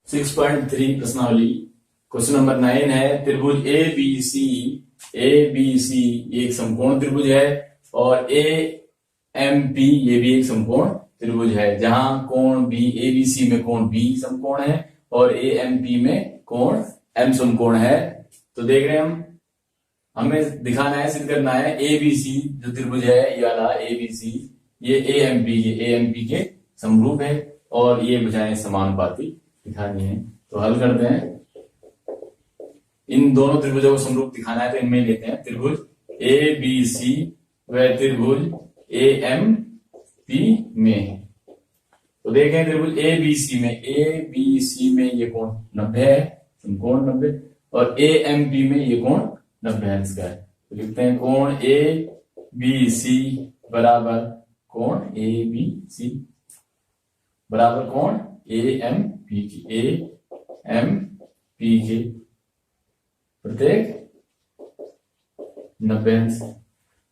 6.3 प्रश्नावली question number 9 है। त्रिभुज ए बी सी एक समकोण त्रिभुज है और ए एम पी ये भी एक समकोण त्रिभुज है, जहां कोण बी ए बी सी में कोण बी समकोण है और ए एम पी में कोण एम समकोण है। तो देख रहे हैं हमें दिखाना है, सिद्ध करना है ए बी सी जो त्रिभुज है ये वाला ए बी सी ये ए एम पी के समरूप है और ये भुजाएं समानुपाती दिखानी है। तो हल करते हैं, इन दोनों त्रिभुजों को समरूप दिखाना है तो इनमें लेते हैं त्रिभुज ए बी सी व त्रिभुज ए एम पी में। तो देखें त्रिभुज ए बी सी में ये कोण 90 है, समकोण 90, और ए एम पी में ये कोण 90 है इसका। तो लिखते हैं कोण ए बी सी बराबर कोण ए बी सी बराबर कोण ए एम पी के प्रत्येक 90 अंश।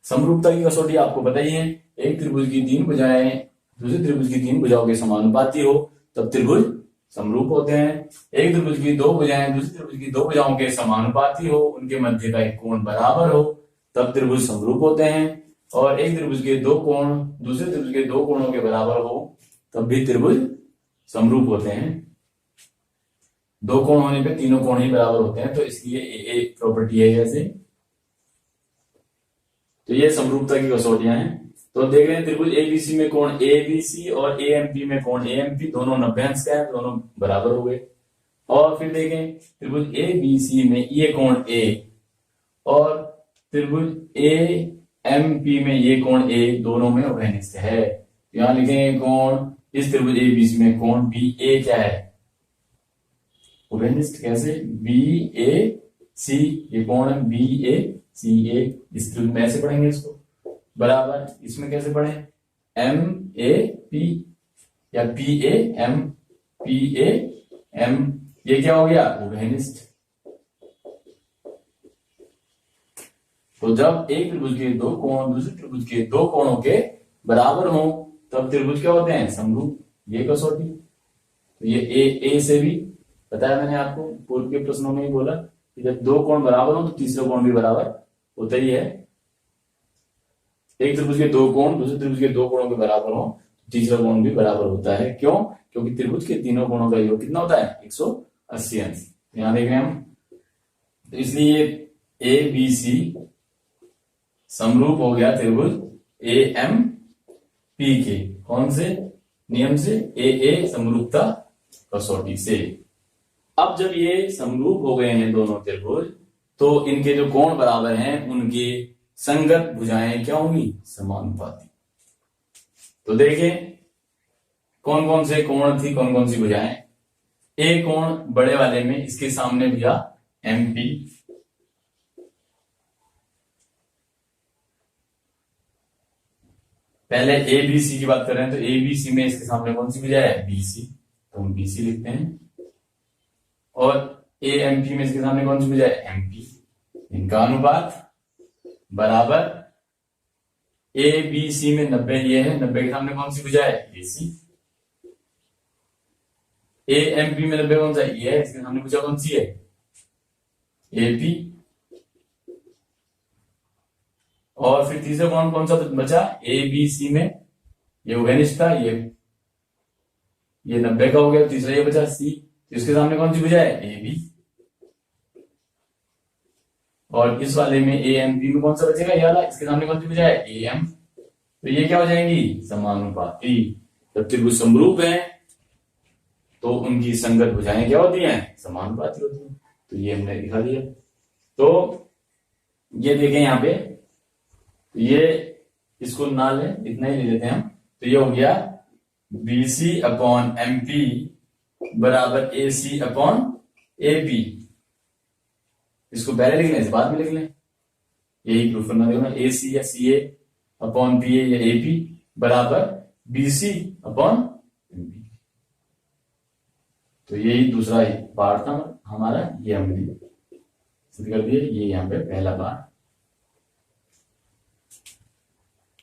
समरूपता की कसौटी आपको पता ही है, एक त्रिभुज की तीन भुजाएं दूसरे त्रिभुज की तीन भुजाओं के समानुपाती हो तब त्रिभुज समरूप होते हैं। एक त्रिभुज की दो भुजाएं दूसरे त्रिभुज की दो भुजाओं के समानुपाती हो, उनके मध्य का एक कोण बराबर हो तब त्रिभुज समरूप होते हैं। और एक त्रिभुज के दो कोण दूसरे त्रिभुज के दो कोणों के बराबर हो तब भी त्रिभुज समरूप होते हैं। दो कोण होने पे तीनों कोण ही बराबर होते हैं, तो इसलिए एक प्रॉपर्टी है ऐसे। तो ये समरूपता की कसौटियां हैं। तो देख रहे हैं त्रिभुज एबीसी में कोण ए बी सी और ए एम पी में कोण ए एम पी दोनों 90 अंश का है, दोनों बराबर हो गए। और फिर देखें त्रिभुज ए बी सी में ये कोण ए और त्रिभुज ए एम पी में ये कोण ए दोनों में उभयनिष्ठ है। यहां लिखेंगे कोण इस त्रिभुज ए बी सी में कोण बी ए क्या है, उभयनिष्ठ। कैसे, बी ए सी ये कोण है बी ए सी ए, इस त्रिभुज में ऐसे पढ़ेंगे इसको बराबर, इसमें कैसे पढ़े एम ए पी या पी ए एम ये क्या हो गया, उभयनिष्ठ। तो जब एक त्रिभुज के दो कोण दूसरे त्रिभुज के दो कोणों के बराबर हो तब त्रिभुज क्या होते हैं, समरूप। ये कसौटी, तो ये ए से भी बताया मैंने आपको, पूर्व के प्रश्नों में ही बोला कि जब दो कोण बराबर हो तो तीसरा कोण भी बराबर होता ही है। एक त्रिभुज के दो कोण दूसरे त्रिभुज के दो कोणों के बराबर हो तीसरा कोण भी बराबर होता है। क्यों, क्योंकि त्रिभुज के तीनों कोणों का योग कितना होता है, 180 अंश। यहां देख रहे हैं हम, तो इसलिए ए बी सी समरूप हो गया त्रिभुज ए एम पी के। कौन से नियम से, ए समरूपता कसौटी से। अब जब ये समरूप हो गए हैं दोनों त्रिभुज, तो इनके जो कोण बराबर हैं उनकी संगत भुजाएं क्या होंगी, समानुपाती। तो देखें कौन कौन से कोण थी, कौन कौन सी भुजाएं। ए कोण बड़े वाले में इसके सामने भुजा एम पी, पहले ए बी सी की बात कर रहे हैं तो ए बी सी में इसके सामने कौन सी भुजा है, बी सी, तो हम बी सी लिखते हैं। और ए एम पी में इसके सामने कौन सी भुजा है, एम पी। इनका अनुपात बराबर ए बी सी में 90 ये है, 90 के सामने कौन सी भुजा है, ए सी। ए एम पी में 90 कौन सा ये है, इसके सामने भुजा कौन सी है, ए पी। और फिर तीसरा कोण कौन सा बचा, ए बी सी में ये उभयनिष्ठ था, ये 90 का हो गया, तीसरा ये बचा सी, तो इसके सामने कौन सी भुजा है, ए बी। और इस वाले में ए एम पी में कौन सा बचेगा, ये वाला, इसके सामने कौन सी भुजा है, ए एम। तो ये क्या हो जाएंगी, समानुपाती। जब त्रिभुज समरूप है तो उनकी संगत भुजाएं क्या होती हैं, समानुपाती होती हैं। तो ये हमने दिखा दिया। तो ये देखें यहाँ पे, तो ये इसको ना लें, इतना ही ले लेते हैं हम। तो ये हो गया B C upon M P बराबर A C upon A P. इसको पहले लिख लें, इस बाद में लिख लें, यही प्रूफ करना देगा। ए सी या सी ए अपॉन पी ए या ए पी बराबर B C upon M P. तो यही दूसरा पार्ट था हमारा, ये हमने सिद्ध कर दिया। ये यहाँ पे पहला पार्ट